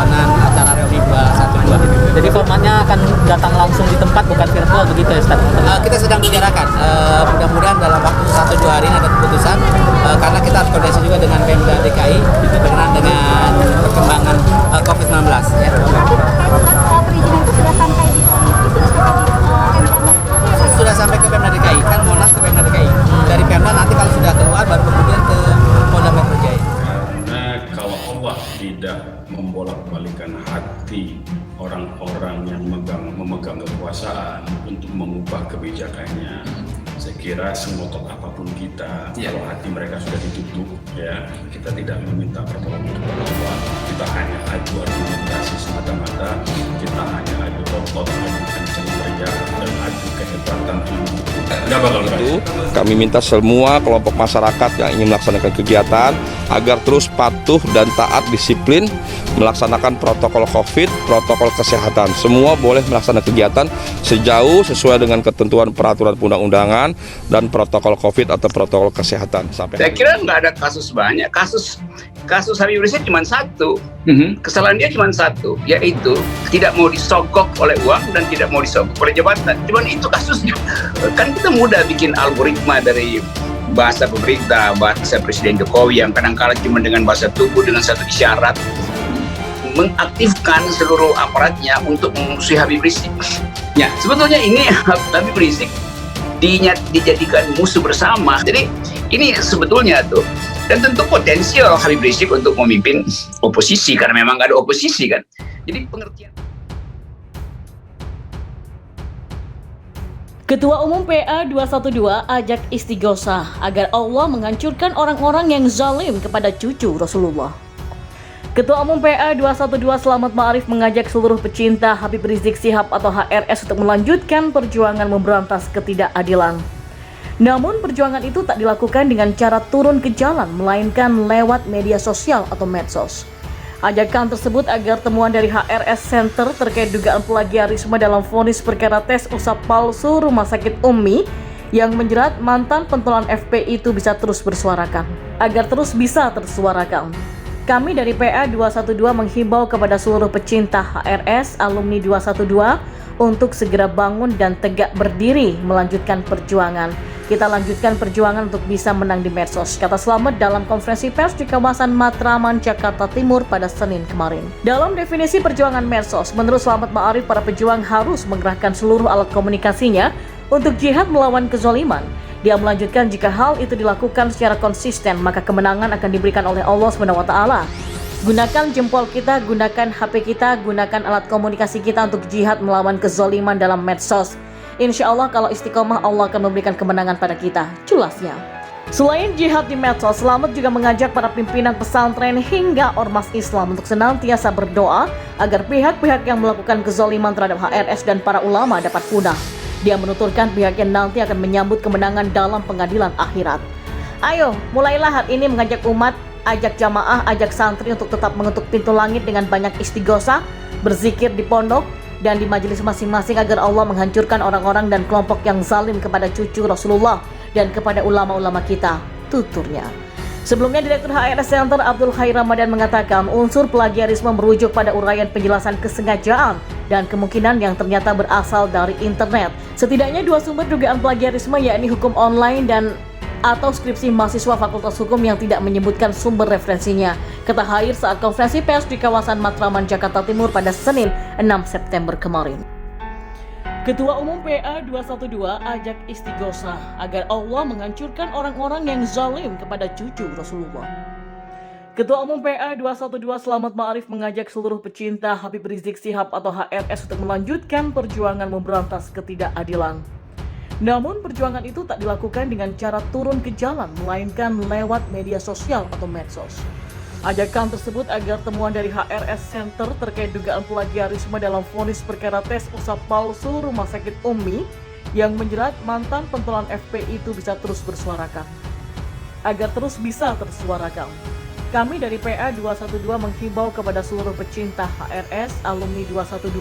perlawanan acara reuni 212. Jadi formatnya akan datang langsung di tempat, bukan virtual begitu ya Ustaz? Kita sedang bicarakan, mudah-mudahan dalam waktu 1-2 hari ini ada keputusan, karena kita harus koordinasi juga dengan Pemda DKI berkenaan dengan perkembangan COVID-19 ya. Perizinan itu sudah sampai di Sudah sampai ke Pemda DKI, kan Monas ke Pemda DKI. Dari Pemda nanti kalau sudah keluar baru kemudian ke Polda Metro Jaya. Karena kalau Allah tidak membolak-balikan hati orang-orang yang memegang kekuasaan untuk mengubah kebijakannya, saya kira semotot apapun kita, kalau hati mereka sudah ditutup, ya kita tidak meminta pertolongan kepada Allah. Kita hanya adu argumentasi semata-mata, kita hanya adu otot, adu kencang teriak, dan adu kehebatan ilmu. Nggak bakal berhasil. Kami minta semua kelompok masyarakat yang ingin melaksanakan kegiatan agar terus patuh dan taat disiplin melaksanakan protokol COVID, protokol kesehatan. Semua boleh melaksanakan kegiatan sejauh sesuai dengan ketentuan peraturan undang-undangan dan protokol COVID atau protokol kesehatan. Saya kira nggak ada kasus banyak. Kasus Habib Rizik cuma satu. Kesalahan dia cuma satu, yaitu tidak mau disogok oleh uang dan tidak mau disogok oleh jabatan. Cuman itu kasusnya. Kan kita mudah bikin algoritma dari bahasa pemerintah, bahasa Presiden Jokowi yang kadang-kala cuma dengan bahasa tubuh dengan satu isyarat mengaktifkan seluruh aparatnya untuk memusuhi Habib Rizik. Ya, sebetulnya ini Habib Rizik dijadikan musuh bersama. Jadi ini sebetulnya tuh, dan tentu potensial Habib Rizik untuk memimpin oposisi karena memang nggak ada oposisi kan. Jadi pengertian. Ketua Umum PA 212 ajak istighosah agar Allah menghancurkan orang-orang yang zalim kepada cucu Rasulullah. Ketua Umum PA 212 Selamat Ma'arif mengajak seluruh pecinta Habib Rizik Syihab atau HRS untuk melanjutkan perjuangan memberantas ketidakadilan. Namun perjuangan itu tak dilakukan dengan cara turun ke jalan, melainkan lewat media sosial atau medsos. Ajakan tersebut agar temuan dari HRS Center terkait dugaan plagiarisme dalam vonis perkara tes usap palsu Rumah Sakit Ummi yang menjerat mantan pentolan FPI itu bisa terus bersuarakan. Kami dari PA 212 menghimbau kepada seluruh pecinta HRS, alumni 212 untuk segera bangun dan tegak berdiri melanjutkan perjuangan. Kita lanjutkan perjuangan untuk bisa menang di medsos, kata Slamet dalam konferensi pers di kawasan Matraman, Jakarta Timur pada Senin kemarin. Dalam definisi perjuangan medsos, menurut Selamat Ma'arif, para pejuang harus mengerahkan seluruh alat komunikasinya untuk jihad melawan kezaliman. Dia melanjutkan, jika hal itu dilakukan secara konsisten, maka kemenangan akan diberikan oleh Allah SWT. Gunakan jempol kita, gunakan HP kita, gunakan alat komunikasi kita untuk jihad melawan kezaliman dalam medsos. Insya Allah kalau istiqomah, Allah akan memberikan kemenangan pada kita. Jelasnya. Selain jihad di medsos, Selamat juga mengajak para pimpinan pesantren hingga ormas Islam untuk senantiasa berdoa agar pihak-pihak yang melakukan kezaliman terhadap HRS dan para ulama dapat punah. Dia menuturkan pihaknya nanti akan menyambut kemenangan dalam pengadilan akhirat. Ayo, mulailah hari ini mengajak umat, ajak jamaah, ajak santri untuk tetap mengetuk pintu langit dengan banyak istighosah, berzikir di pondok dan di majelis masing-masing agar Allah menghancurkan orang-orang dan kelompok yang zalim kepada cucu Rasulullah dan kepada ulama-ulama kita, tuturnya. Sebelumnya, Direktur HRS Center Abdul Khair Ramadan mengatakan unsur plagiarisme merujuk pada uraian penjelasan kesengajaan dan kemungkinan yang ternyata berasal dari internet. Setidaknya dua sumber dugaan plagiarisme, yakni hukum online dan atau skripsi mahasiswa Fakultas Hukum yang tidak menyebutkan sumber referensinya, kata Khair saat konferensi pers di kawasan Matraman, Jakarta Timur pada Senin 6 September kemarin. Ketua Umum PA 212 ajak istighosah agar Allah menghancurkan orang-orang yang zalim kepada cucu Rasulullah. Ketua Umum PA 212 Selamat Ma'arif mengajak seluruh pecinta Habib Rizik Syihab atau HRS untuk melanjutkan perjuangan memberantas ketidakadilan. Namun perjuangan itu tak dilakukan dengan cara turun ke jalan, melainkan lewat media sosial atau medsos. Ajakan tersebut agar temuan dari HRS Center terkait dugaan plagiarisme dalam vonis perkara tes usap palsu Rumah Sakit Ummi yang menjerat mantan pentolan FPI itu bisa terus bersuarakan. Kami dari PA 212 menghimbau kepada seluruh pecinta HRS, alumni 212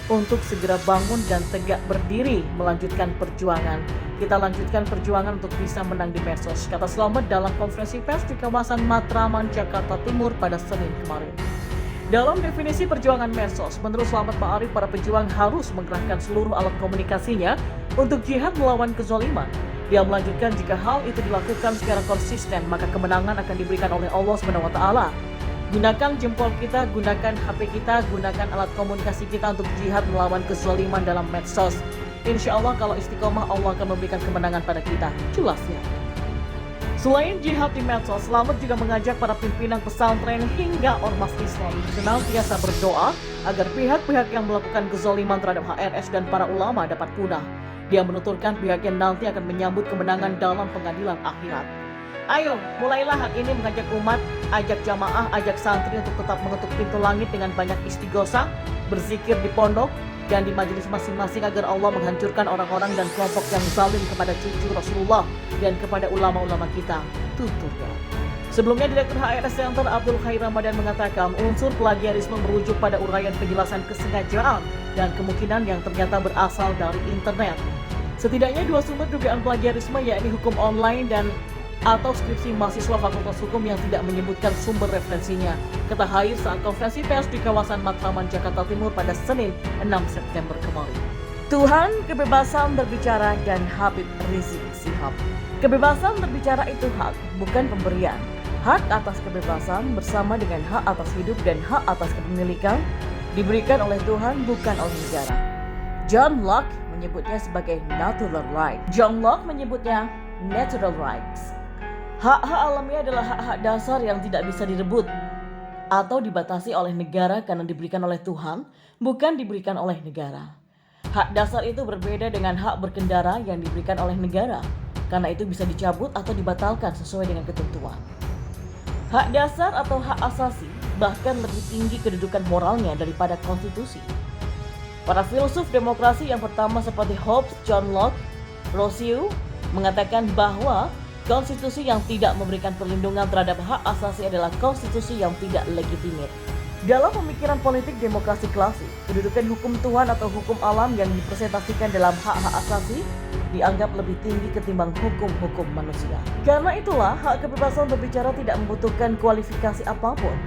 untuk segera bangun dan tegak berdiri melanjutkan perjuangan. Kita lanjutkan perjuangan untuk bisa menang di medsos, kata Slamet dalam konferensi pers di kawasan Matraman, Jakarta Timur pada Senin kemarin. Dalam definisi perjuangan medsos, menurut Slamet Ma'arif, para pejuang harus menggerakkan seluruh alat komunikasinya untuk jihad melawan kezaliman. Dia melanjutkan, jika hal itu dilakukan secara konsisten, maka kemenangan akan diberikan oleh Allah SWT. Gunakan jempol kita, gunakan HP kita, gunakan alat komunikasi kita untuk jihad melawan kezaliman dalam medsos. Insya Allah kalau istiqomah, Allah akan memberikan kemenangan pada kita. Jelasnya. Selain jihad di medsos, Slamet juga mengajak para pimpinan pesantren hingga ormas Islam senantiasa berdoa agar pihak-pihak yang melakukan kezaliman terhadap HRS dan para ulama dapat punah. Dia menuturkan pihaknya nanti akan menyambut kemenangan dalam pengadilan akhirat. Ayo, mulailah hari ini mengajak umat, ajak jamaah, ajak santri untuk tetap mengetuk pintu langit dengan banyak istighosah, berzikir di pondok, dan di majelis masing-masing agar Allah menghancurkan orang-orang dan kelompok yang zalim kepada cucu Rasulullah dan kepada ulama-ulama kita, tuturnya. Sebelumnya, Direktur HRS Center Abdul Khair Ramadan mengatakan unsur plagiarisme merujuk pada uraian penjelasan kesengajaan dan kemungkinan yang ternyata berasal dari internet. Setidaknya 2 sumber dugaan plagiarisme, yakni hukum online dan atau skripsi mahasiswa Fakultas Hukum yang tidak menyebutkan sumber referensinya, kata Khair saat konferensi pers di kawasan Matraman, Jakarta Timur pada Senin 6 September kemarin. Tuhan, kebebasan berbicara, dan Habib Rizik Shihab. Kebebasan berbicara itu hak, bukan pemberian. Hak atas kebebasan bersama dengan hak atas hidup dan hak atas kepemilikan diberikan oleh Tuhan, bukan oleh negara. John Locke menyebutnya sebagai natural right. John Locke menyebutnya natural rights. Hak-hak alamiah adalah hak-hak dasar yang tidak bisa direbut atau dibatasi oleh negara karena diberikan oleh Tuhan, bukan diberikan oleh negara. Hak dasar itu berbeda dengan hak berkendara yang diberikan oleh negara, karena itu bisa dicabut atau dibatalkan sesuai dengan ketentuan. Hak dasar atau hak asasi bahkan lebih tinggi kedudukan moralnya daripada konstitusi. Para filsuf demokrasi yang pertama seperti Hobbes, John Locke, Rousseau mengatakan bahwa konstitusi yang tidak memberikan perlindungan terhadap hak asasi adalah konstitusi yang tidak legitimit. Dalam pemikiran politik demokrasi klasik, kedudukan hukum Tuhan atau hukum alam yang dipresentasikan dalam hak-hak asasi dianggap lebih tinggi ketimbang hukum-hukum manusia. Karena itulah, hak kebebasan berbicara tidak membutuhkan kualifikasi apapun.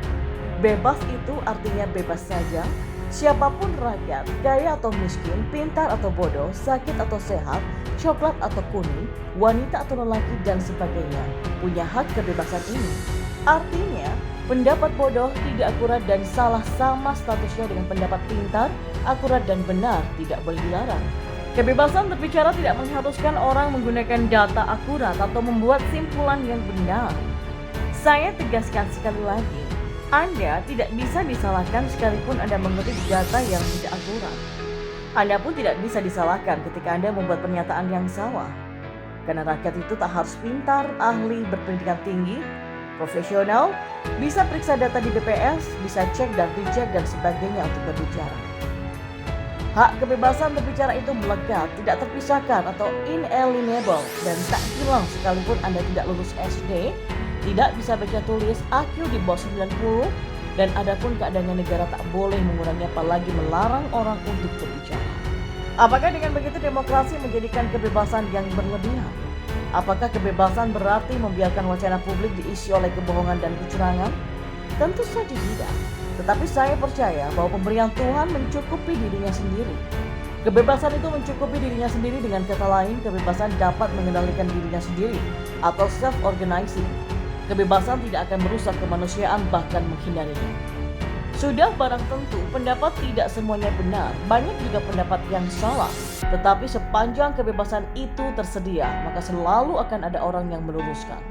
Bebas itu artinya bebas saja. Siapapun rakyat, kaya atau miskin, pintar atau bodoh, sakit atau sehat, coklat atau kuning, wanita atau lelaki, dan sebagainya, punya hak kebebasan ini. Artinya, pendapat bodoh, tidak akurat, dan salah sama statusnya dengan pendapat pintar, akurat, dan benar, tidak boleh dilarang. Kebebasan berbicara tidak mengharuskan orang menggunakan data akurat atau membuat simpulan yang benar. Saya tegaskan sekali lagi, Anda tidak bisa disalahkan sekalipun Anda mengutip data yang tidak akurat. Anda pun tidak bisa disalahkan ketika Anda membuat pernyataan yang salah. Karena rakyat itu tak harus pintar, ahli, berpendidikan tinggi, profesional, bisa periksa data di BPS, bisa cek dan recheck dan sebagainya untuk berbicara. Hak kebebasan berbicara itu melekat, tidak terpisahkan atau inalienable, dan tak hilang sekalipun Anda tidak lulus SD, tidak bisa baca tulis, IQ di bawah 90, dan adapun keadaannya negara tak boleh mengurangi apalagi melarang orang untuk berbicara. Apakah dengan begitu demokrasi menjadikan kebebasan yang berlebihan? Apakah kebebasan berarti membiarkan wacana publik diisi oleh kebohongan dan kecurangan? Tentu saja tidak. Tetapi saya percaya bahwa pemberian Tuhan mencukupi dirinya sendiri. Kebebasan itu mencukupi dirinya sendiri, dengan kata lain, kebebasan dapat mengendalikan dirinya sendiri atau self-organizing. Kebebasan tidak akan merusak kemanusiaan, bahkan menghindarinya. Sudah barang tentu, pendapat tidak semuanya benar, banyak juga pendapat yang salah. Tetapi sepanjang kebebasan itu tersedia, maka selalu akan ada orang yang meluruskan.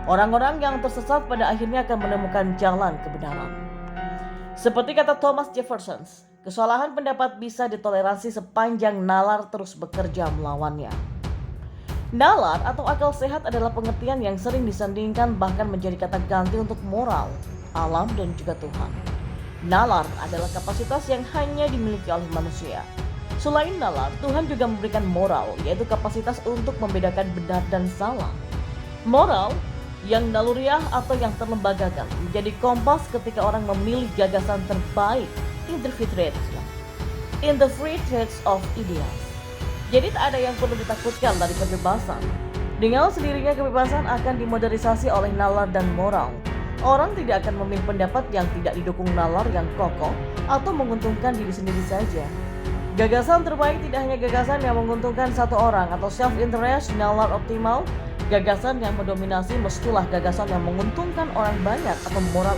Orang-orang yang tersesat pada akhirnya akan menemukan jalan kebenaran. Seperti kata Thomas Jefferson, kesalahan pendapat bisa ditoleransi sepanjang nalar terus bekerja melawannya. Nalar atau akal sehat adalah pengertian yang sering disandingkan bahkan menjadi kata ganti untuk moral, alam, dan juga Tuhan. Nalar adalah kapasitas yang hanya dimiliki oleh manusia. Selain nalar, Tuhan juga memberikan moral, yaitu kapasitas untuk membedakan benar dan salah. Moral yang naluriah atau yang terlembagakan menjadi kompas ketika orang memilih gagasan terbaik in the free trades of ideas. Jadi tak ada yang perlu ditakutkan dari kebebasan. Dengan sendirinya kebebasan akan dimodernisasi oleh nalar dan moral. Orang tidak akan memilih pendapat yang tidak didukung nalar yang kokoh atau menguntungkan diri sendiri saja. Gagasan terbaik tidak hanya gagasan yang menguntungkan satu orang atau self-interest, nalar optimal. Gagasan yang mendominasi mestilah gagasan yang menguntungkan orang banyak atau moral